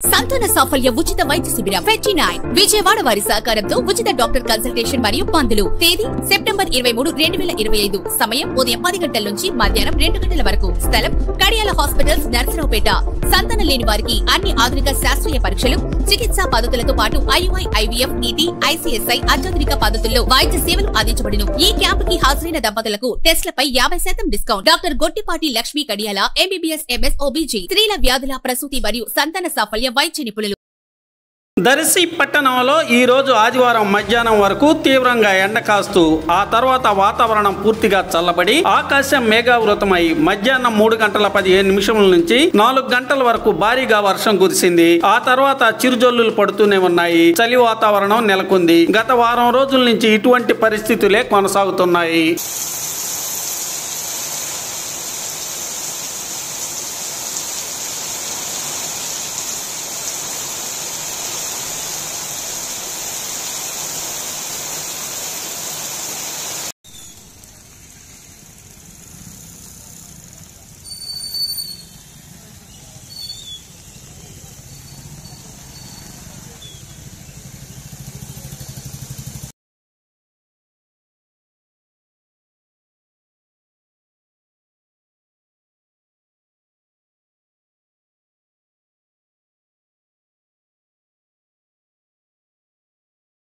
సంతాన సాఫల్య ఉచిత వైద్య శిబిరం 29 విజయవాడ వారి సహకారంతో ఉచిత డాక్టర్ కన్సల్టేషన్ మరియు మందులు. తేదీ సెప్టెంబర్ 23, 2025. సమయం ఉదయం 10 గంటల నుంచి మధ్యాహ్నం 2 గంటల వరకు. స్థలం కడియాల హాస్పిటల్స్, నర్సరావుపేట. సంతానం లేని వారికి అన్ని ఆధునిక శాస్త్రీయ పరీక్షలు, చికిత్సా పద్ధతులతో పాటు IUI, IVF, ET, ICSI అత్యాధునిక పద్ధతుల్లో వైద్య సేవలు అందించబడును. ఈ క్యాంప్ కి హాజరైన దంపతులకు టెస్ట్లపై 50% డిస్కౌంట్. డాక్టర్ గొట్టిపాటి లక్ష్మీ కడియాల MBBS, MS, OBG, స్త్రీల వ్యాధుల ప్రసూతి మరియు సంతాన సాఫల్య వైద్య నిపుణులు. దర్శి పట్టణంలో ఈరోజు ఆదివారం మధ్యాహ్నం వరకు తీవ్రంగా ఎండ కాస్తూ ఆ తర్వాత వాతావరణం పూర్తిగా చల్లబడి ఆకాశం మేఘావృతమై మధ్యాహ్నం 3 గంటల 15 నిమిషముల నుంచి 4 గంటల వరకు భారీగా వర్షం కురిసింది. ఆ తర్వాత చిరుజల్లులు పడుతూనే ఉన్నాయి. చలి వాతావరణం నెలకొంది. గత వారం రోజుల నుంచి ఇటువంటి పరిస్థితులే కొనసాగుతున్నాయి.